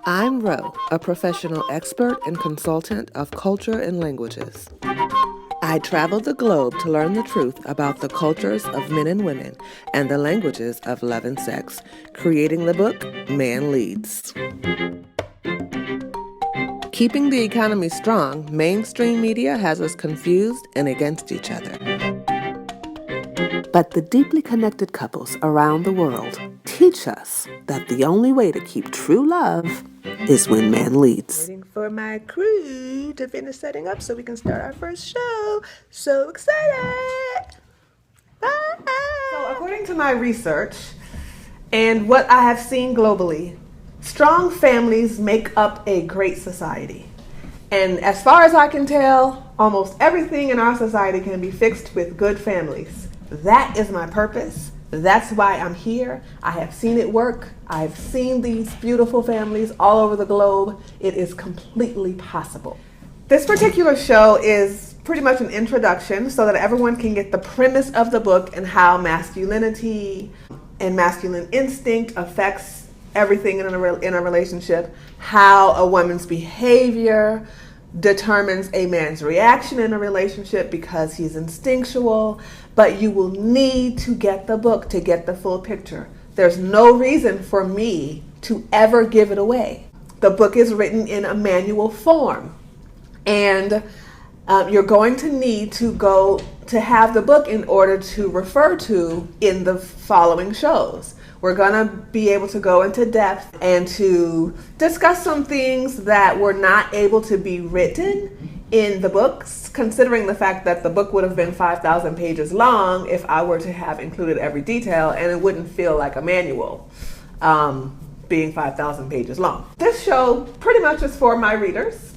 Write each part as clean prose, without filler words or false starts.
I'm Ro, a professional expert and consultant of culture and languages. I travel the globe to learn the truth about the cultures of men and women and the languages of love and sex, creating the book Man Leads. Keeping the economy strong, mainstream media has us confused and against each other. But the deeply connected couples around the world teach us that the only way to keep true love is when man leads. Waiting for my crew to finish setting up so we can start our first show. So excited! Bye! So according to my research and what I have seen globally, strong families make up a great society. And as far as I can tell, almost everything in our society can be fixed with good families. That is my purpose. That's why I'm here. I have seen it work. I've seen these beautiful families all over the globe. It is completely possible. This particular show is pretty much an introduction so that everyone can get the premise of the book and how masculinity and masculine instinct affects everything in a relationship, how a woman's behavior determines a man's reaction in a relationship because he's instinctual, but you will need to get the book to get the full picture. There's no reason for me to ever give it away. The book is written in a manual form, and you're going to need to go to have the book in order to refer to in the following shows. We're going to be able to go into depth and to discuss some things that were not able to be written in the books, considering the fact that the book would have been 5,000 pages long if I were to have included every detail, and it wouldn't feel like a manual being 5,000 pages long. This show pretty much is for my readers,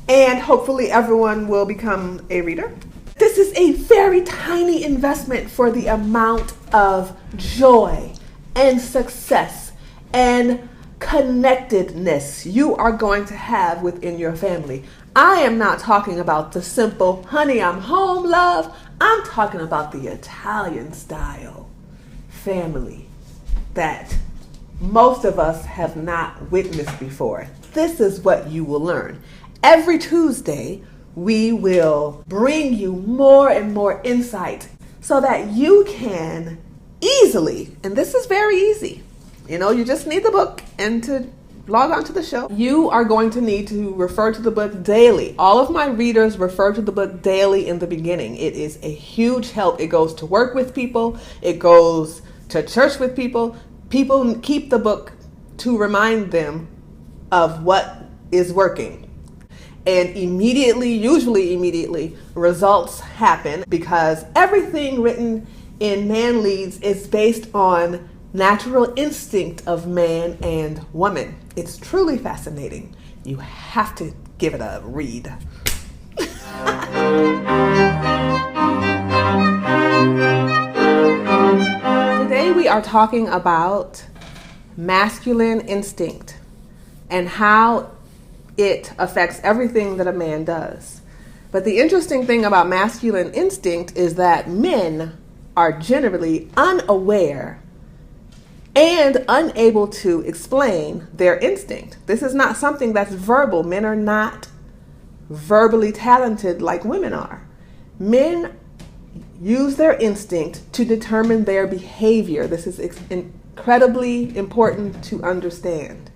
and hopefully everyone will become a reader. This is a very tiny investment for the amount of joy and success and connectedness you are going to have within your family. I am not talking about the simple, honey, I'm home love. I'm talking about the Italian style family that most of us have not witnessed before. This is what you will learn. Every Tuesday, we will bring you more and more insight so that you can easily, and this is very easy, you just need the book and to log on to the show. You are going to need to refer to the book daily. All of my readers refer to the book daily in the beginning. It is a huge help. It goes to work with people. It goes to church with people. People keep the book to remind them of what is working. And usually immediately, results happen because everything written in Man Leads is based on natural instinct of man and woman. It's truly fascinating. You have to give it a read. Today we are talking about masculine instinct and how it affects everything that a man does. But the interesting thing about masculine instinct is that men are generally unaware and unable to explain their instinct. This is not something that's verbal. Men are not verbally talented like women are. Men use their instinct to determine their behavior. This is incredibly important to understand.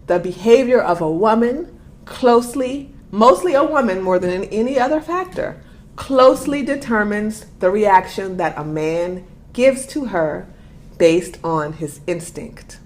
The behavior of a woman mostly a woman more than any other factor, closely determines the reaction that a man gives to her based on his instinct.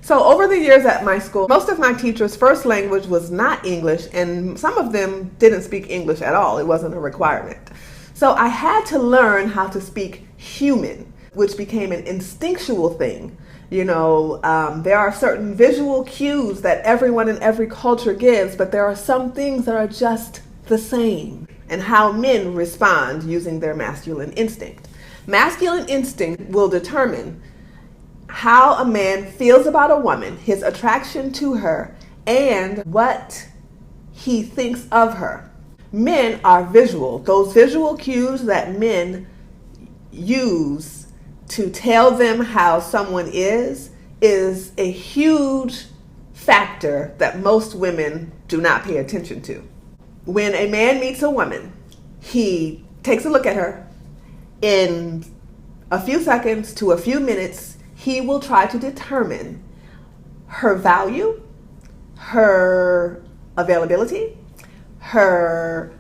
So over the years at my school, most of my teachers' first language was not English, and some of them didn't speak English at all. It wasn't a requirement. So I had to learn how to speak human, which became an instinctual thing. There are certain visual cues that everyone in every culture gives, but there are some things that are just the same, and how men respond using their masculine instinct. Masculine instinct will determine how a man feels about a woman, his attraction to her, and what he thinks of her. Men are visual. Those visual cues that men use to tell them how someone is a huge factor that most women do not pay attention to. When a man meets a woman, he takes a look at her. In a few seconds to a few minutes, he will try to determine her value, her availability, her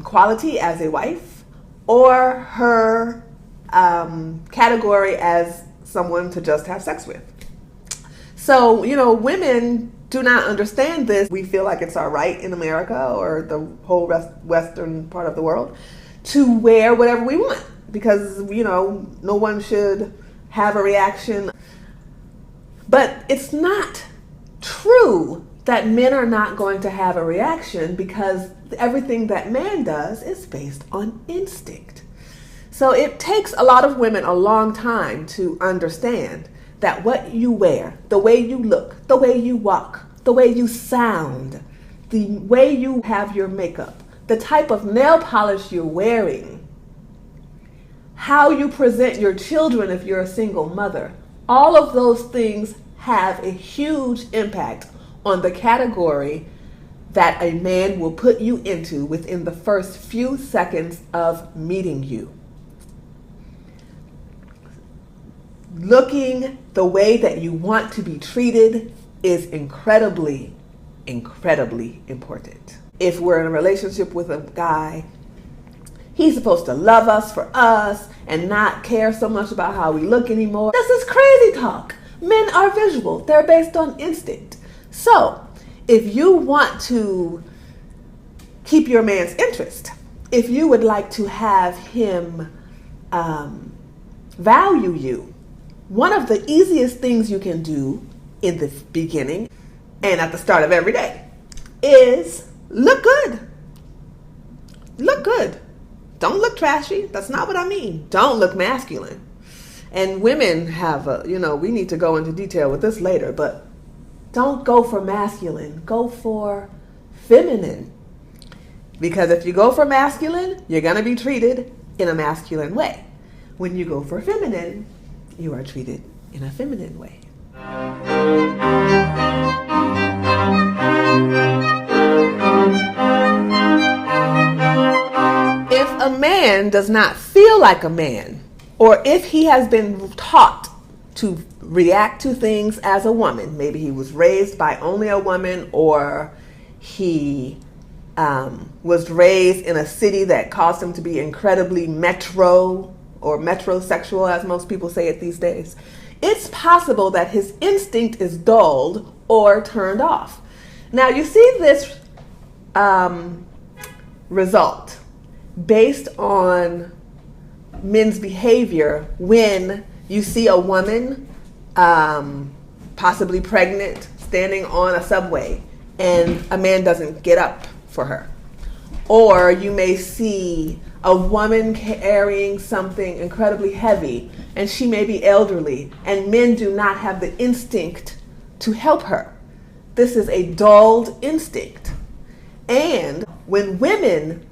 quality as a wife, or her category as someone to just have sex with. So, women do not understand this. We feel like it's our right in America or the whole Western part of the world to wear whatever we want because, no one should have a reaction. But it's not true that men are not going to have a reaction because everything that man does is based on instinct. So it takes a lot of women a long time to understand that what you wear, the way you look, the way you walk, the way you sound, the way you have your makeup, the type of nail polish you're wearing, how you present your children if you're a single mother, all of those things have a huge impact on the category that a man will put you into within the first few seconds of meeting you. Looking the way that you want to be treated is incredibly, incredibly important. If we're in a relationship with a guy, he's supposed to love us for us and not care so much about how we look anymore. This is crazy talk. Men are visual. They're based on instinct. So, if you want to keep your man's interest, if you would like to have him value you, one of the easiest things you can do in the beginning and at the start of every day is look good. Look good. Don't look trashy. That's not what I mean. Don't look masculine. And women have we need to go into detail with this later, but don't go for masculine. Go for feminine. Because if you go for masculine, you're going to be treated in a masculine way. When you go for feminine, you are treated in a feminine way. If a man does not feel like a man, or if he has been taught to react to things as a woman, maybe he was raised by only a woman, or he was raised in a city that caused him to be incredibly metro or metrosexual, as most people say it these days, it's possible that his instinct is dulled or turned off. Now, you see this result based on men's behavior when you see a woman, possibly pregnant, standing on a subway, and a man doesn't get up for her. Or you may see a woman carrying something incredibly heavy, and she may be elderly, and men do not have the instinct to help her. This is a dulled instinct. And when women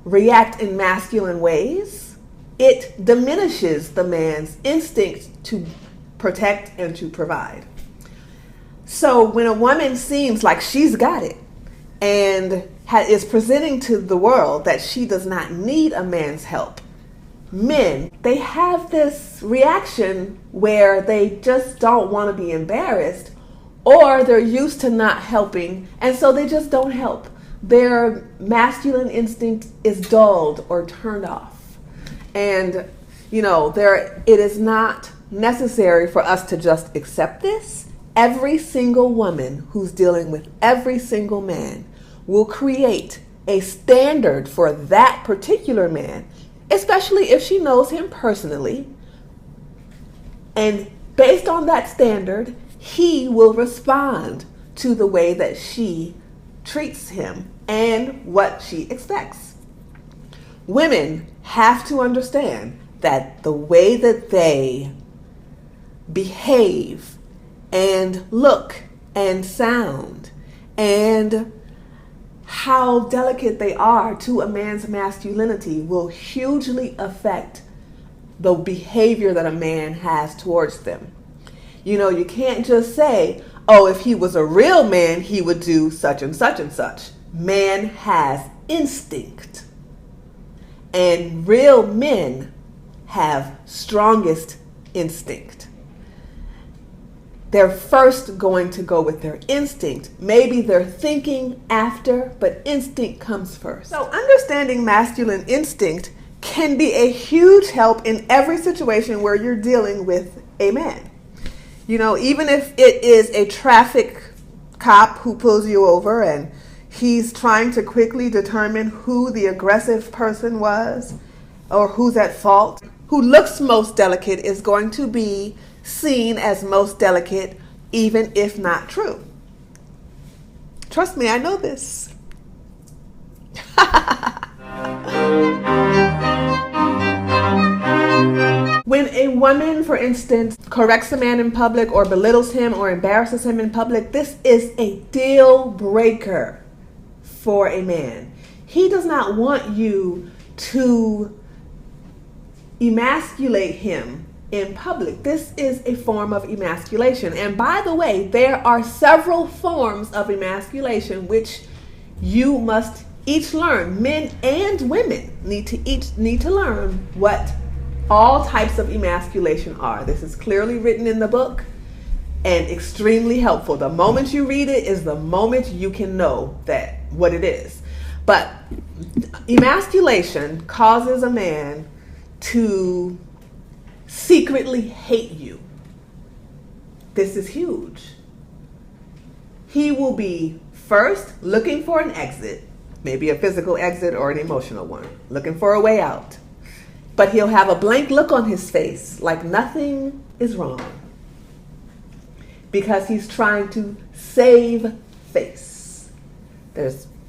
react in masculine ways, it diminishes the man's instinct to protect and to provide. So when a woman seems like she's got it and is presenting to the world that she does not need a man's help, men, they have this reaction where they just don't want to be embarrassed, or they're used to not helping, and so they just don't help. Their masculine instinct is dulled or turned off. And, it is not necessary for us to just accept this. Every single woman who's dealing with every single man will create a standard for that particular man, especially if she knows him personally. And based on that standard, he will respond to the way that she treats him and what she expects. Women have to understand that the way that they behave and look and sound and how delicate they are to a man's masculinity will hugely affect the behavior that a man has towards them. You can't just say, Oh, if he was a real man, he would do such and such and such. Man has instinct. And real men have strongest instinct. They're first going to go with their instinct. Maybe they're thinking after, but instinct comes first. So understanding masculine instinct can be a huge help in every situation where you're dealing with a man. You know, even if it is a traffic cop who pulls you over and he's trying to quickly determine who the aggressive person was or who's at fault, who looks most delicate is going to be seen as most delicate, even if not true. Trust me, I know this. When a woman, for instance, corrects a man in public or belittles him or embarrasses him in public, this is a deal breaker for a man. He does not want you to emasculate him in public. This is a form of emasculation. And by the way, there are several forms of emasculation which you must each learn. Men and women need to learn what all types of emasculation are. This is clearly written in the book and extremely helpful. The moment you read it is the moment you can know that what it is. But emasculation causes a man to secretly hate you. This is huge. He will be first looking for an exit, maybe a physical exit or an emotional one, looking for a way out. But he'll have a blank look on his face, like nothing is wrong, because he's trying to save face.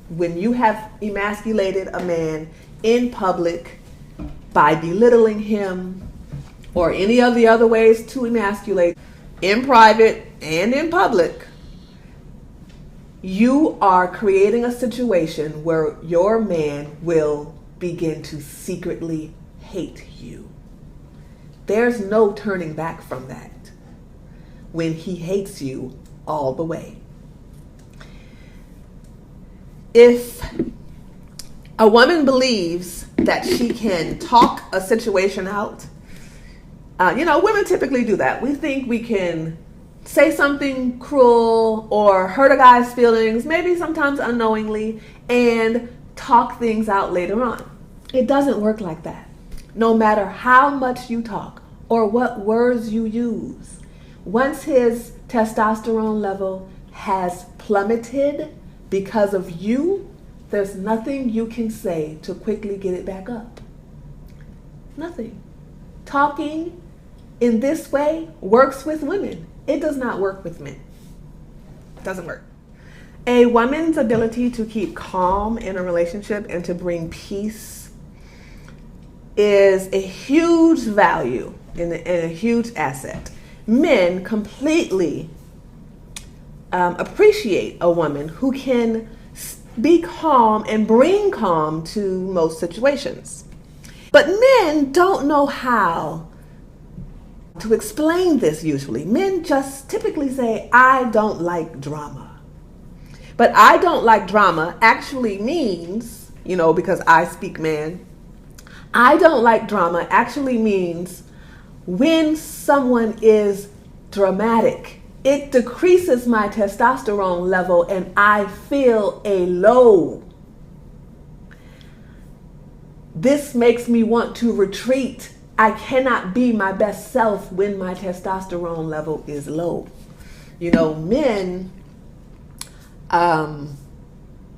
When you have emasculated a man in public by belittling him or any of the other ways to emasculate, in private and in public, you are creating a situation where your man will begin to secretly hate you. There's no turning back from that when he hates you all the way. If a woman believes that she can talk a situation out, women typically do that. We think we can say something cruel or hurt a guy's feelings, maybe sometimes unknowingly, and talk things out later on. It doesn't work like that. No matter how much you talk or what words you use, once his testosterone level has plummeted because of you, there's nothing you can say to quickly get it back up. Nothing. Talking in this way works with women. It does not work with men. It doesn't work. A woman's ability to keep calm in a relationship and to bring peace is a huge value and a huge asset. Men completely appreciate a woman who can be calm and bring calm to most situations. But men don't know how to explain this usually. Men just typically say, I don't like drama. But I don't like drama actually means, because I speak man, I don't like drama actually means when someone is dramatic, it decreases my testosterone level and I feel a low. This makes me want to retreat. I cannot be my best self when my testosterone level is low. Men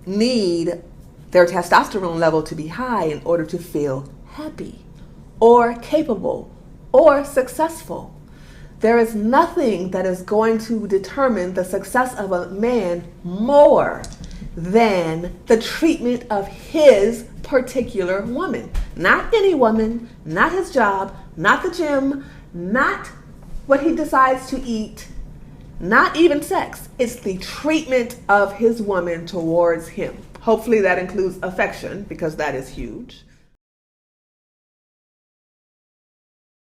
need their testosterone level to be high in order to feel happy or capable or successful. There is nothing that is going to determine the success of a man more than the treatment of his particular woman. Not any woman, not his job, not the gym, not what he decides to eat, not even sex. It's the treatment of his woman towards him. Hopefully that includes affection, because that is huge.